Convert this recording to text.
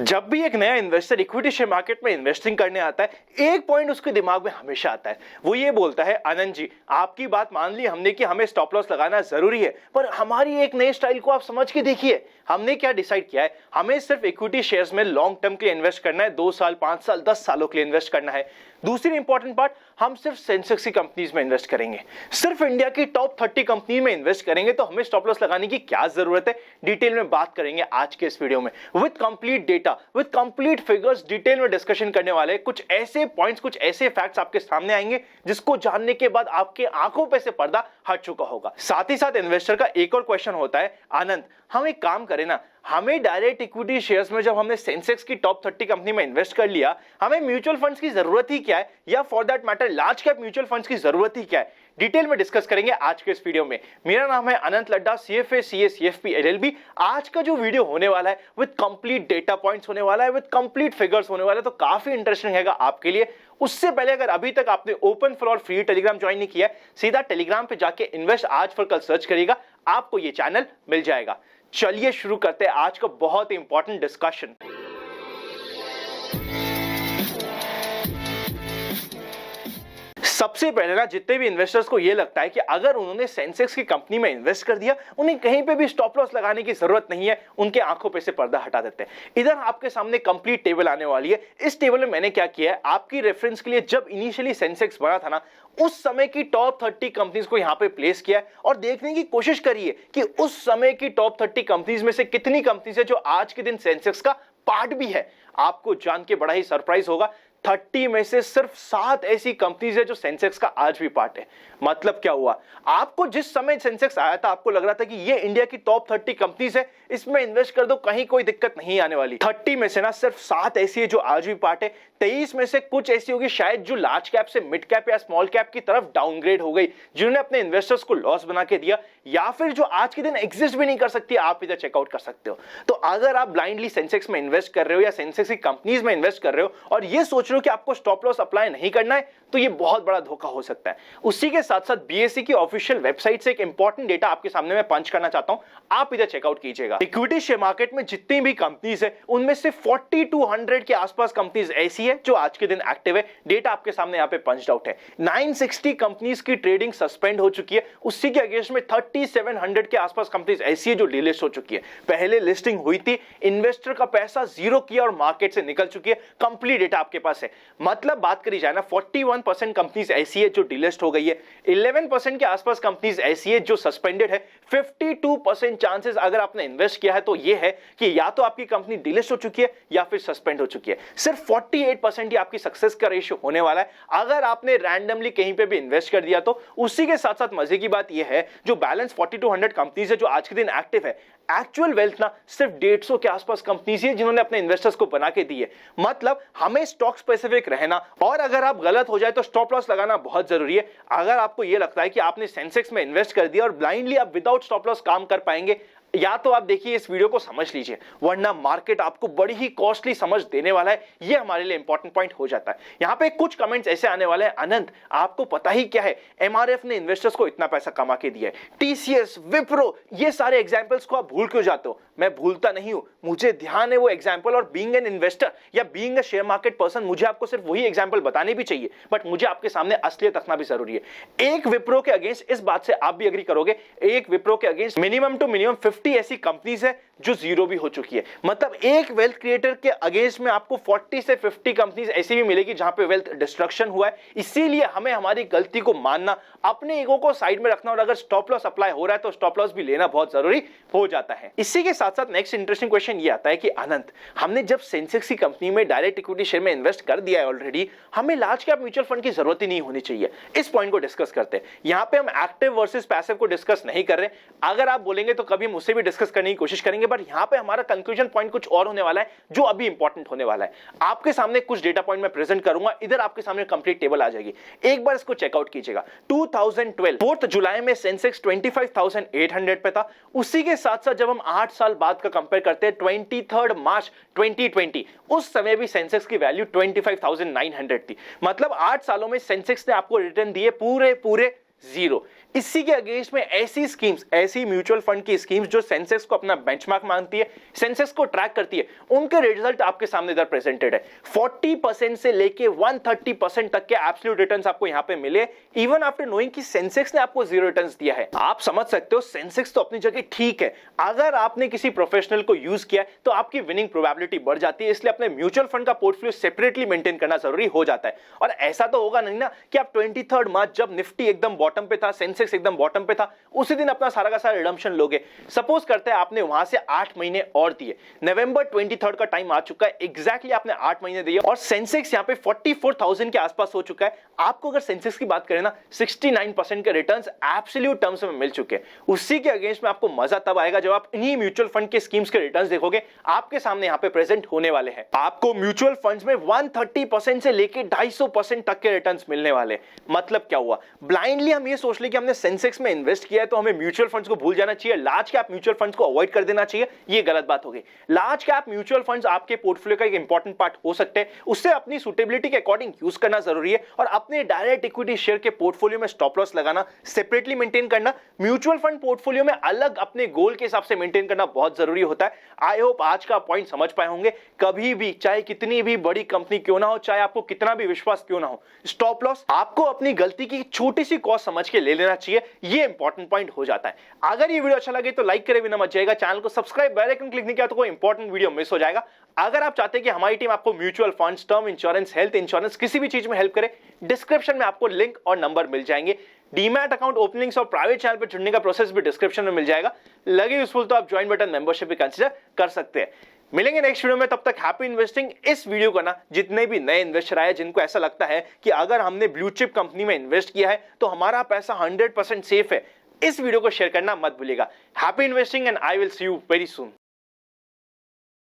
जब भी एक नया इन्वेस्टर इक्विटी शेयर मार्केट में इन्वेस्टिंग करने आता है, एक पॉइंट उसके दिमाग में हमेशा आता है। वो ये बोलता है, आनंद जी आपकी बात मान ली हमने कि हमें स्टॉप लॉस लगाना जरूरी है, पर हमारी एक नई स्टाइल को आप समझ के देखिए। हमने क्या डिसाइड किया है, हमें सिर्फ इक्विटी शेयर्स में लॉन्ग टर्म के लिए इन्वेस्ट करना है, 2 साल 5 साल 10 सालों के लिए इन्वेस्ट करना है। दूसरी इंपॉर्टेंट पार्ट, हम सिर्फ सेंसेक्स की कंपनीज में इन्वेस्ट करेंगे, सिर्फ इंडिया की टॉप 30 कंपनी में इन्वेस्ट करेंगे। तो हमें स्टॉप लॉस लगाने की क्या जरूरत है, डिटेल में बात करेंगे आज के इस वीडियो में with complete data, with complete figures. Detail में डिस्कशन करने वाले कुछ ऐसे पॉइंट्स, कुछ ऐसे फैक्ट्स आपके सामने आएंगे जिसको जानने के बाद आपके आंखों पे से पर्दा हट चुका होगा। साथ ही साथ इन्वेस्टर का एक और क्वेश्चन होता है, आनंद हम एक काम करें ना, हमें डायरेक्ट इक्विटी शेयर्स में जब हमने सेंसेक्स की टॉप 30 कंपनी में इन्वेस्ट कर लिया, हमें म्यूचुअल फंड्स की जरूरत ही क्या है, या for that matter large cap mutual funds की जरूरत ही क्या है, डिटेल में डिस्कस करेंगे आज के इस वीडियो में। मेरा नाम है अनंत Ladda, CFA CA CFP LLB। आज का जो वीडियो होने वाला है विद कंप्लीट डेटा पॉइंट्स होने वाला है, विद कंप्लीट फिगर्स होने वाला है, तो काफी इंटरेस्टिंग रहेगा आपके लिए। उससे पहले अगर अभी तक आपने open for free Telegram join नहीं किया है, सीधा टेलीग्राम पे जाके इन्वेस्ट आज फॉर कल सर्च करिएगा, आपको ये चैनल मिल जाएगा। चलिए शुरू करते हैं आज का बहुत ही इंपॉर्टेंट डिस्कशन। सबसे पहले ना, जितने भी इन्वेस्टर्स को ये लगता है कि अगर उन्होंने सेंसेक्स की कंपनी में इन्वेस्ट कर दिया, उन्हें कहीं पे भी स्टॉप लॉस लगाने की जरूरत नहीं है, उनके आंखों पे से पर्दा हटा देते हैं। इधर आपके सामने कंप्लीट टेबल आने वाली है। इस टेबल में मैंने क्या किया है, आपकी रेफरेंस के लिए जब इनिशियली सेंसेक्स बना था ना, उस समय की टॉप 30 कंपनीज को यहां पे प्लेस किया है और देखने की कोशिश करिए कि उस समय की टॉप 30 कंपनीज में से कितनी कंपनीज है जो आज के दिन सेंसेक्स का पार्ट भी है। आपको जान के बड़ा ही सरप्राइज होगा, 30 में से सिर्फ 7 ऐसी कंपनीज है जो सेंसेक्स का आज भी पार्ट है। मतलब क्या हुआ, आपको जिस समय सेंसेक्स आया था आपको लग रहा था कि ये इंडिया की टॉप 30 कंपनीज है, इसमें इन्वेस्ट कर दो, कहीं कोई दिक्कत नहीं आने वाली। 30 में से ना सिर्फ 7 ऐसी है जो आज भी पार्ट है। 23 में से कुछ ऐसी होगी शायद जो लार्ज कैप से मिड कैप या स्मॉल कैप की तरफ डाउनग्रेड हो गई, जिन्होंने अपने इन्वेस्टर्स को लॉस बना के दिया, या फिर जो आज के दिन एग्जिस्ट भी नहीं कर सकती, आप इधर चेकआउट कर सकते हो। तो अगर आप ब्लाइंडली सेंसेक्स में इन्वेस्ट कर रहे हो या सेंसेक्स की कंपनीज में इन्वेस्ट कर रहे हो और ये सोच रहे हो कि आपको स्टॉप लॉस अप्लाई नहीं करना है, तो ये बहुत बड़ा धोखा हो सकता है। उसी के साथ साथ BSE की ऑफिशियल वेबसाइट से एक इंपॉर्टेंट डेटा आपके सामने मैं पंच करना चाहता हूं, आप इधर चेकआउट कीजिएगा। इक्विटी शेयर मार्केट में जितनी भी कंपनीज है उनमें से 4200 के आसपास कंपनीज ऐसी है जो आज के दिन एक्टिव है। डेटा आपके सामने यहां पे पंच्ड आउट है। 960 कंपनीज की ट्रेडिंग सस्पेंड हो चुकी है, उसी के अगेंस्ट में 3700 के आसपास कंपनीज ऐसी है जो डीलिस्ट हो चुकी है। पहले लिस्टिंग हुई थी, इन्वेस्टर का पैसा जीरो किया और मार्केट से निकल चुकी है। कंप्लीट डेटा आपके पास है। मतलब बात करी जाए ना, 41% कंपनीज ऐसी है जो डिलिस्ट हो गई है, 11% के आसपास कंपनीज ऐसी है जो सस्पेंडेड है। 52% चांसेस अगर आपने इन्वेस्ट किया है तो ये है कि या तो आपकी कंपनी डिलिस्ट हो चुकी है या फिर सस्पेंड हो चुकी है। सिर्फ 48% ही आपकी सक्सेस का रेशियो होने वाला है अगर आपने रैंडमली कहीं पे भी इन्वेस्ट कर दिया तो। उसी के साथ साथ मजे की बात यह है, जो बैलेंस 4200 कंपनीज है जो आज के दिन एक्टिव है, एक्चुअल वेल्थ ना सिर्फ 150 के आसपास कंपनीज है जिन्होंने अपने इन्वेस्टर्स को बना के दी है। मतलब हमें स्टॉक स्पेसिफिक रहना, और अगर आप गलत हो जाए तो स्टॉप लॉस लगाना बहुत जरूरी है। अगर आपको यह लगता है कि आपने सेंसेक्स में इन्वेस्ट कर दिया और ब्लाइंडली आप विदाउट स्टॉप लॉस काम कर पाएंगे, या तो आप देखिए इस वीडियो को समझ लीजिए, वरना मार्केट आपको बड़ी ही कॉस्टली समझ देने वाला है। ये हमारे लिए इंपॉर्टेंट पॉइंट हो जाता है। यहां पे कुछ कमेंट्स ऐसे आने वाले हैं, आनंद आपको पता ही क्या है, MRF ने इन्वेस्टर्स को इतना पैसा कमा के दिया है, TCS, विप्रो, ये सारे एग्जांपल्स को आप भूल क्यों जाते हो? मैं भूलता नहीं हूं, मुझे ध्यान है वो एग्जाम्पल, और बीइंग एन इन्वेस्टर या being a share market person मुझे आपको सिर्फ वही एग्जाम्पल बताने भी चाहिए, बट मुझे आपके सामने असलियत रखना भी जरूरी है। एक विप्रो के अगेंस्ट, इस बात से आप भी एग्री करोगे, एक विप्रो के अगेंस्ट मिनिमम टू मिनिमम 50 ऐसी कंपनीज है जो जीरो भी हो चुकी है। मतलब एक वेल्थ क्रिएटर के अगेंस्ट में आपको 40 से 50 कंपनीज ऐसी भी मिलेगी जहां पे वेल्थ डिस्ट्रक्शन हुआ है। इसीलिए हमें हमारी गलती को मानना, अपने ईगो को साइड में रखना, और अगर स्टॉप लॉस अप्लाई हो रहा है तो स्टॉप लॉस भी लेना बहुत जरूरी हो जाता है। इसी के साथ साथ नेक्स्ट इंटरेस्टिंग क्वेश्चन ये आता है कि आनंद, हमने जब सेंसेक्स की कंपनी में डायरेक्ट इक्विटी शेयर में इन्वेस्ट कर दिया है ऑलरेडी, हमें लार्ज कैप म्यूचुअल फंड की जरूरत ही नहीं होनी चाहिए। इस पॉइंट को डिस्कस करते हैं। यहां पे हम एक्टिव वर्सेस पैसिव को डिस्कस नहीं कर रहे। अगर आप बोलेंगे तो कभी हम उससे भी डिस्कस करने की कोशिश करेंगे, बट यहां पे हमारा कंक्लूजन पॉइंट कुछ और होने वाला है जो अभी इंपॉर्टेंट होने वाला है। आपके सामने कुछ डेटा पॉइंट मैं प्रेजेंट करूंगा, इधर आपके सामने कंप्लीट टेबल आ जाएगी, एक बार इसको चेकआउट कीजिएगा। 2012 4 जुलाई में सेंसेक्स 25,800 पे था। उसी के साथ साथ जब हम 8 साल बाद का कंपेयर करते हैं, 23 मार्च 2020, उस समय भी सेंसेक्स की वैल्यू 25,900 थी। मतलब 8 सालों में सेंसेक्स ने आपको रिटर्न दिए पूरे जीरो। इसी के अगेंस्ट में ऐसी स्कीम्स, ऐसी म्यूचुअल फंड की स्कीम्स जो सेंसेक्स को अपना बेंचमार्क मानती है, सेंसेक्स को ट्रैक करती है, उनके रिजल्ट आपके सामने इधर प्रेजेंटेड है। 40% से लेके 130% तक के एब्सोल्यूट रिटर्न्स आपको यहां पे मिले, इवन आफ्टर नोइंग कि सेंसेक्स ने आपको जीरो रिटर्न्स दिया है। आप समझ सकते हो सेंसेक्स तो अपनी जगह ठीक है, अगर आपने किसी प्रोफेशनल को यूज किया है तो आपकी विनिंग प्रोबेबिलिटी बढ़ जाती है, इसलिए अपने म्यूचुअल फंड का पोर्टफोलियो सेपरेटली मेंटेन करना जरूरी हो जाता है। और ऐसा तो होगा नहीं ना कि आप 23 मार्च जब निफ्टी एकदम बॉटम पे था, सेंसेक्स एकदम बॉटम पे था, उसी दिन अपना सारा का सारा रिडम्पशन लोगे। सपोज करते हैं आपने वहां से 8 महीने और दिए, नवंबर 23 का टाइम आ चुका है, एग्जैक्टली आपने 8 महीने दिए और सेंसेक्स यहां पे 44,000 के आसपास हो चुका है। आपको अगर सेंसेक्स की बात करें ना, 69% के रिटर्न्स एब्सोल्यूट टर्म्स में मिल चुके हैं। उसी के अगेंस्ट में आपको मजा तब आएगा जब आप इन्हीं म्यूचुअल फंड के स्कीम्स के रिटर्न्स देखोगे, आपके सामने यहां पे प्रेजेंट होने वाले हैं। आपको म्यूचुअल फंड्स में 130% से लेके 250% तक के रिटर्न्स मिलने वाले। मतलब क्या हुआ, ब्लाइंडली हम ये सोच ले कि हमने सेंसेक्स में इन्वेस्ट किया है तो हमें म्यूचुअल फंड्स को भूल जाना चाहिए, लार्ज कैप म्यूचुअल फंड्स को अवॉइड कर देना चाहिए, ये गलत बात हो गई। लार्ज कैप म्यूचुअल फंड्स आपके पोर्टफोलियो का एक इंपॉर्टेंट पार्ट हो सकते हैं, उससे अपनी सुटेबिलिटी के अकॉर्डिंग यूज करना जरूरी है और अपने डायरेक्ट इक्विटी शेयर के पोर्टफोलियो में स्टॉप लॉस लगाना, सेपरेटली मेंटेन करना, म्यूचुअल फंड पोर्टफोलियो में अलग अपने गोल के हिसाब से मेंटेन करना बहुत जरूरी होता है। आई होप आज का पॉइंट समझ पाए होंगे। कभी भी, चाहे कितनी भी बड़ी कंपनी क्यों ना हो, चाहे आपको कितना भी विश्वास क्यों ना हो, स्टॉप लॉस आपको अपनी गलती की छोटी सी कॉस्ट समझ के ले लेना चाहिए, ये इंपॉर्टेंट पॉइंट हो जाता है। अगर ये वीडियो अच्छा लगे तो लाइक करे बिना मत जाएगा, चैनल को सब्सक्राइब, बेल आइकन क्लिक नहीं किया तो कोई इंपॉर्टेंट वीडियो मिस हो जाएगा। अगर आप चाहते हैं कि हमारी टीम आपको mutual funds, term insurance, health insurance, किसी भी चीज में हेल्प करे, डिस्क्रिप्शन में आपको लिंक और नंबर मिल जाएंगे। डीमैट अकाउंट ओपनिंग्स और प्राइवेट चैनल पर जुड़ने का प्रोसेस भी डिस्क्रिप्शन में मिल जाएगा। लगे यूजफुल तो आप ज्वाइन बटन मेंबरशिप भी कंसीडर कर सकते हैं। मिलेंगे नेक्स्ट वीडियो में, तब तक हैप्पी इन्वेस्टिंग। इस वीडियो को ना जितने भी नए इन्वेस्टर आए जिनको ऐसा लगता है कि अगर हमने ब्लू चिप कंपनी में इन्वेस्ट किया है तो हमारा पैसा 100% सेफ है, इस वीडियो को शेयर करना मत भूलिएगा। Happy investing and I will see you very soon.